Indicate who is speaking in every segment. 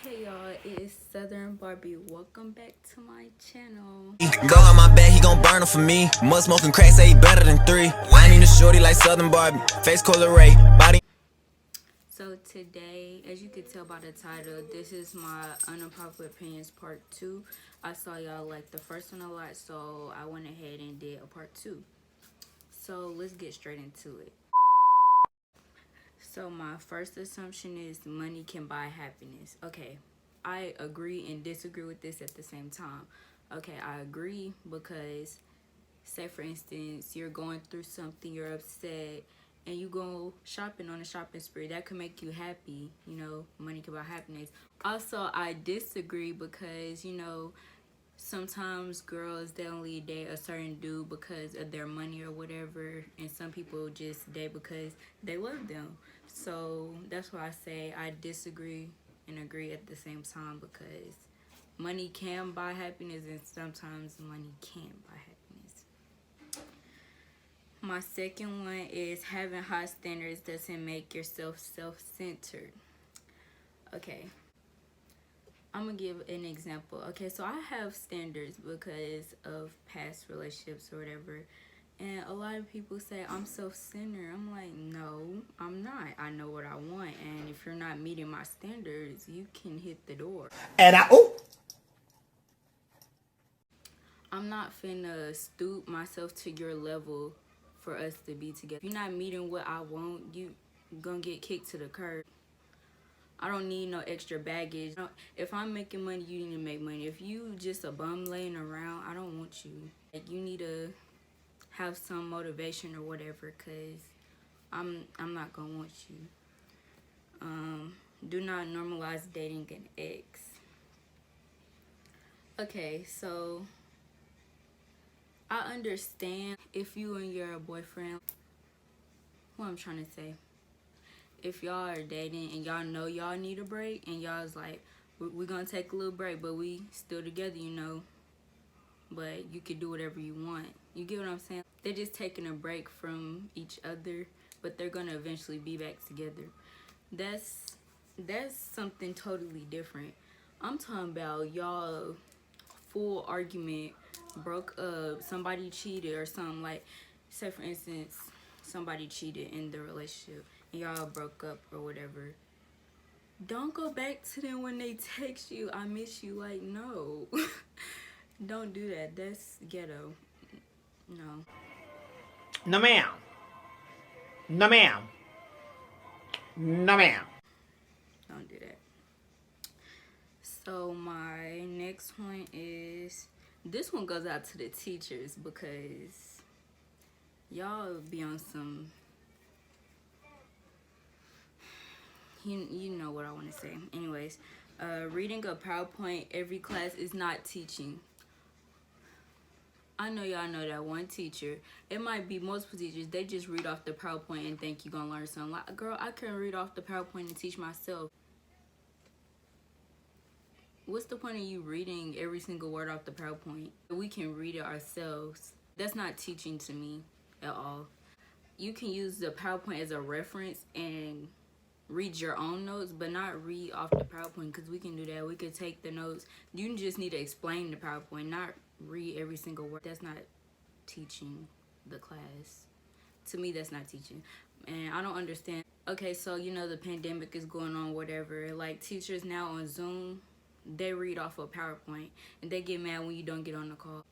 Speaker 1: Hey y'all, it is Southern Barbie. Welcome back to my channel.
Speaker 2: Go on my bed, he gon' burn 'em for me. Must smoking crack, say he better than 3. I ain't even shorty like Southern Barbie. Face color Ray, body.
Speaker 1: So today, as you can tell by the title, this is my unpopular opinions part 2. I saw y'all like the first one a lot, so I went ahead and did a part 2. So let's get straight into it. So my first assumption is money can buy happiness. Okay, I agree and disagree with this at the same time. Okay, I agree because, say for instance, you're going through something, you're upset, and you go shopping on a shopping spree. That could make you happy. You know, money can buy happiness. Also, I disagree because, sometimes girls, they only date a certain dude because of their money or whatever, and some people just date because they love them. So that's why I say I disagree and agree at the same time, because money can buy happiness and sometimes money can't buy happiness. My second one is having high standards doesn't make yourself self-centered. Okay, I'm gonna give an example. Okay, so I have standards because of past relationships or whatever, and a lot of people say I'm self-centered. I'm like, no, I'm not. I know what I want, and if you're not meeting my standards, you can hit the door.
Speaker 3: And
Speaker 1: I'm not finna stoop myself to your level for us to be together. If you're not meeting what I want, you gonna get kicked to the curb. I don't need no extra baggage. If I'm making money, you need to make money. If you just a bum laying around, I don't want you. Like, you need to have some motivation or whatever, cause I'm not gonna want you. Do not normalize dating an ex. Okay, so I understand if you and your boyfriend, what I'm trying to say, if y'all are dating and y'all know y'all need a break and y'all's like, we're gonna take a little break, but we still together, but you could do whatever you want. You get what I'm saying? They're just taking a break from each other, but they're gonna eventually be back together. That's something totally different. I'm talking about y'all full argument, broke up, somebody cheated or something. Like, say for instance, somebody cheated in the relationship and y'all broke up or whatever. Don't go back to them when they text you, I miss you. Like, no. Don't do that. That's ghetto. No.
Speaker 3: no ma'am. No ma'am. No ma'am.
Speaker 1: Don't do that. So my next one is, this one goes out to the teachers because y'all be on some, you know what I want to say. Anyways, reading a PowerPoint every class is not teaching. I know y'all know that one teacher. It might be multiple teachers. They just read off the PowerPoint and think you're gonna learn something. Like, girl, I can read off the PowerPoint and teach myself. What's the point of you reading every single word off the PowerPoint? We can read it ourselves. That's not teaching to me at all. You can use the PowerPoint as a reference and read your own notes, but not read off the PowerPoint, because we can do that. We could take the notes. You just need to explain the PowerPoint, not read every single word. That's not teaching the class. To me, that's not teaching. And I don't understand. Okay, so the pandemic is going on, whatever. Like, teachers now on Zoom, they read off a PowerPoint and they get mad when you don't get on the call.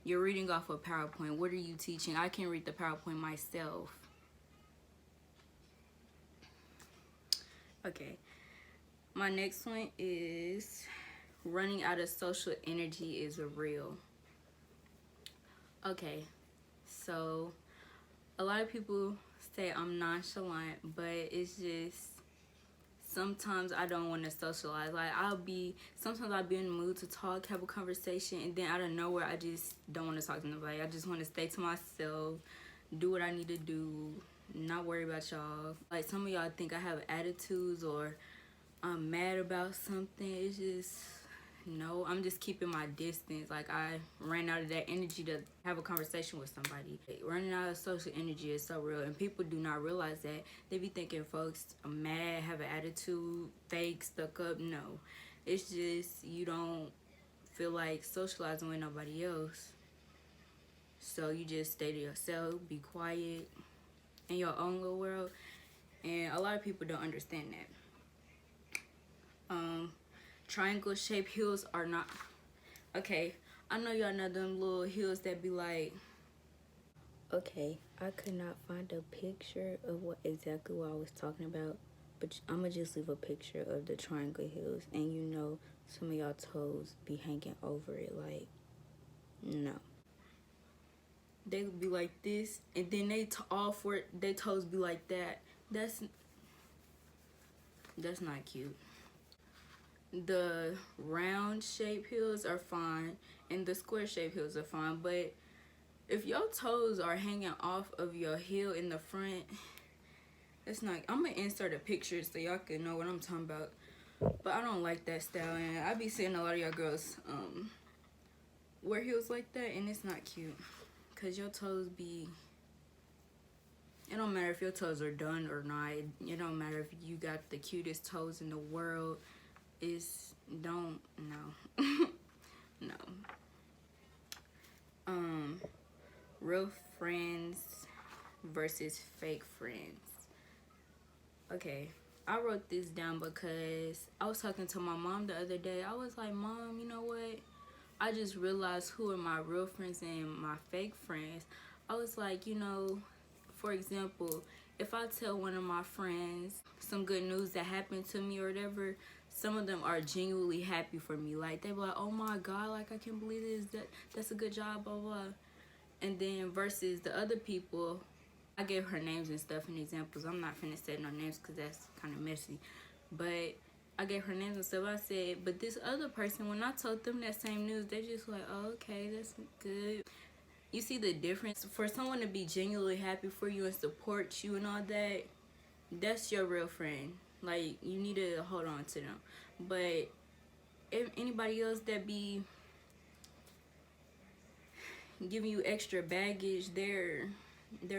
Speaker 1: You're reading off a PowerPoint. What are you teaching? I can read the PowerPoint myself. Okay, my next one is running out of social energy is real. Okay, so a lot of people say I'm nonchalant, but it's just sometimes I don't want to socialize. Like, sometimes I'll be in the mood to talk, have a conversation, and then out of nowhere I just don't want to talk to nobody. I just want to stay to myself, do what I need to do, not worry about y'all. Like, some of y'all think I have attitudes or I'm mad about something. no, I'm just keeping my distance. Like, I ran out of that energy to have a conversation with somebody. Running out of social energy is so real, and people do not realize that. They be thinking folks are mad, have an attitude, fake, stuck up. No, it's just you don't feel like socializing with nobody else. So you just stay to yourself, be quiet in your own little world. And a lot of people don't understand that. Triangle shaped heels are not okay. I know y'all know them little heels that be like, okay, I could not find a picture of what exactly what I was talking about, but I'm gonna just leave a picture of the triangle heels, and you know some of y'all toes be hanging over it. Like, no, they would be like this, and then all four they toes be like that. That's not cute. The round shape heels are fine and the square shape heels are fine, but if your toes are hanging off of your heel in the front, it's not. I'm gonna insert a picture so y'all can know what I'm talking about, but I don't like that style, and I be seeing a lot of y'all girls wear heels like that, and it's not cute because your toes be, it don't matter if your toes are done or not. It don't matter if you got the cutest toes in the world. No. No. Real friends versus fake friends. Okay, I wrote this down because I was talking to my mom the other day. I was like, Mom, you know what? I just realized who are my real friends and my fake friends. I was like, for example, if I tell one of my friends some good news that happened to me or whatever, some of them are genuinely happy for me. Like, they be like, oh my God, like, I can't believe this. That's a good job, blah, blah. And then versus the other people, I gave her names and stuff and examples. I'm not finna say no names because that's kind of messy. But I gave her names and stuff. I said, but this other person, when I told them that same news, they just like, oh, okay, that's good. You see the difference? For someone to be genuinely happy for you and support you and all that, that's your real friend. Like, you need to hold on to them. But if anybody else that be giving you extra baggage, they're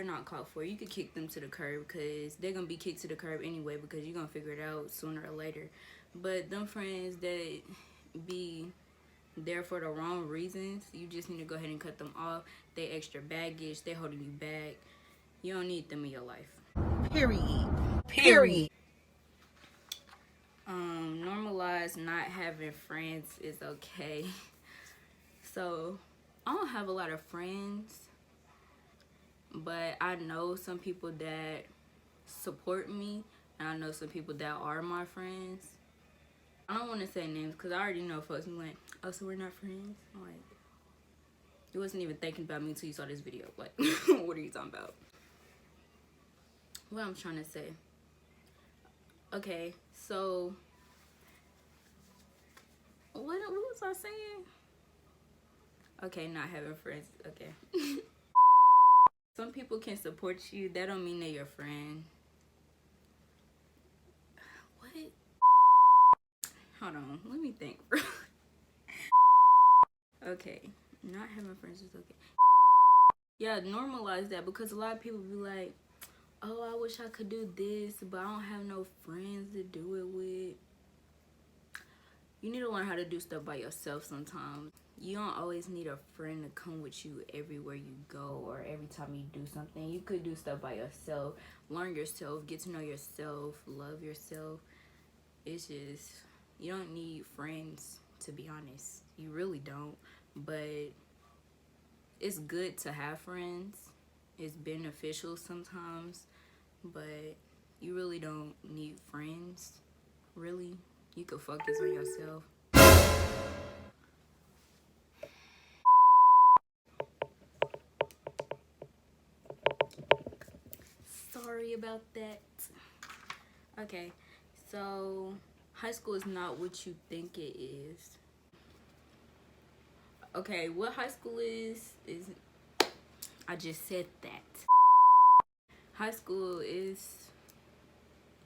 Speaker 1: not called for. You could kick them to the curb because they're gonna be kicked to the curb anyway because you're gonna figure it out sooner or later. But them friends that be there for the wrong reasons, you just need to go ahead and cut them off. They extra baggage, they holding you back. You don't need them in your life.
Speaker 3: Period.
Speaker 1: Normalize not having friends is okay. So I don't have a lot of friends, but I know some people that support me, and I know some people that are my friends. I don't want to say names because I already know folks be like, oh, so we're not friends? I'm like, you wasn't even thinking about me until you saw this video. Like, what are you talking about? What I'm trying to say. Okay, so what was I saying? Okay, not having friends. Okay. Some people can support you. That don't mean they're your friend. What? Hold on. Let me think. Okay. Not having friends is okay. Yeah, normalize that because a lot of people be like, oh, I wish I could do this, but I don't have no friends to do it with. You need to learn how to do stuff by yourself sometimes. You don't always need a friend to come with you everywhere you go or every time you do something. You could do stuff by yourself, learn yourself, get to know yourself, love yourself. It's just, you don't need friends, to be honest. You really don't. But it's good to have friends. It's beneficial sometimes. But you really don't need friends. Really. You could focus on yourself. Sorry about that. Okay, so high school is not what you think it is. Okay, what high school is I just said that. High school is,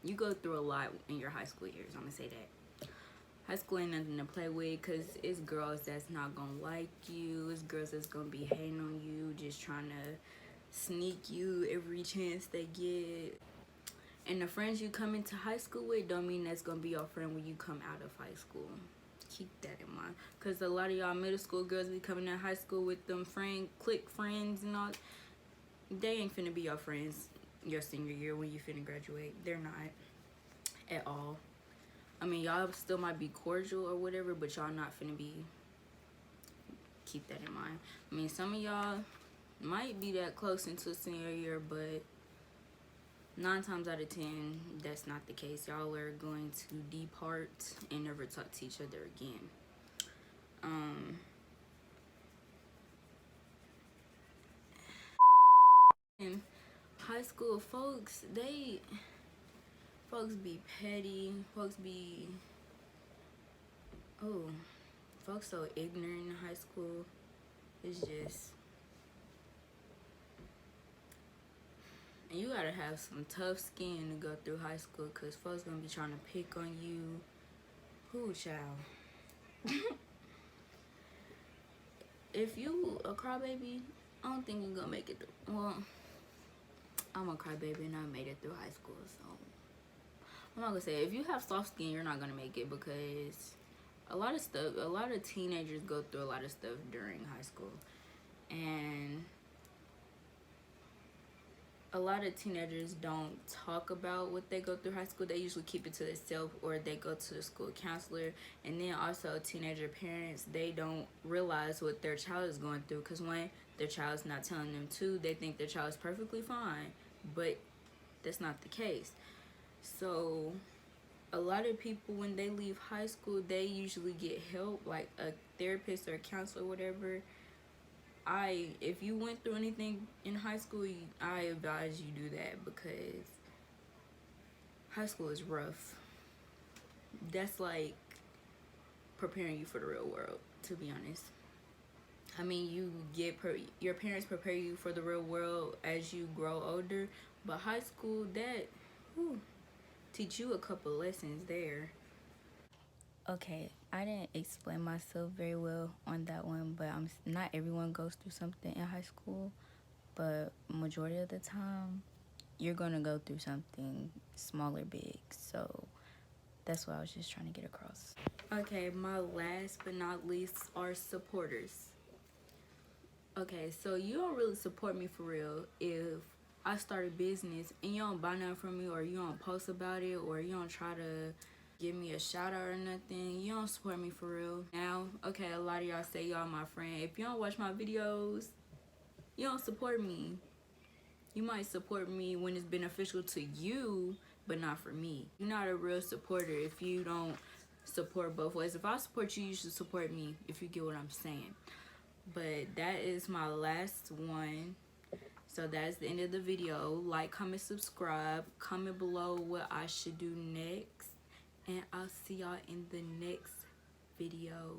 Speaker 1: you go through a lot in your high school years. I'm gonna say that. High school ain't nothing to play with, because it's girls that's not gonna like you. It's girls that's gonna be hating on you, just trying to sneak you every chance they get. And the friends you come into high school with don't mean that's gonna be your friend when you come out of high school. Keep that in mind, because a lot of y'all middle school girls be coming to high school with them clique friends and all. They ain't finna be your friends your senior year when you finna graduate. They're not at all. I mean, y'all still might be cordial or whatever, but y'all not finna be. Keep that in mind. I mean, some of y'all might be that close into senior year, but 9 times out of 10, that's not the case. Y'all are going to depart and never talk to each other again. And high school folks be petty. Folks so ignorant in high school. It's just, and you gotta have some tough skin to go through high school, because folks gonna be trying to pick on you. Who, child? If you a crybaby, I don't think you're gonna make it through. Well, I'm a crybaby and I made it through high school, so I'm not gonna say if you have soft skin, you're not gonna make it, because a lot of teenagers go through a lot of stuff during high school, and a lot of teenagers don't talk about what they go through high school. They usually keep it to themselves, or they go to the school counselor. And then also teenager parents, they don't realize what their child is going through, because when their child's not telling them to, they think their child is perfectly fine, but that's not the case. So a lot of people, when they leave high school, they usually get help, like a therapist or a counselor or whatever. If you went through anything in high school, I advise you do that, because high school is rough. That's like preparing you for the real world, to be honest. I mean, your parents prepare you for the real world as you grow older, but high school, that teach you a couple lessons there. Okay, I didn't explain myself very well on that one, but not everyone goes through something in high school, but majority of the time, you're gonna go through something small or big. So that's what I was just trying to get across. Okay, my last but not least are supporters. Okay, so you don't really support me for real if I start a business and you don't buy nothing from me, or you don't post about it, or you don't try to give me a shout out or nothing. You don't support me for real. Now, okay, a lot of y'all say y'all my friend. If you don't watch my videos, you don't support me. You might support me when it's beneficial to you, but not for me. You're not a real supporter if you don't support both ways. If I support you, you should support me, if you get what I'm saying. But that is my last one. So that's the end of the video. Like, comment, subscribe. Comment below what I should do next. And I'll see y'all in the next video.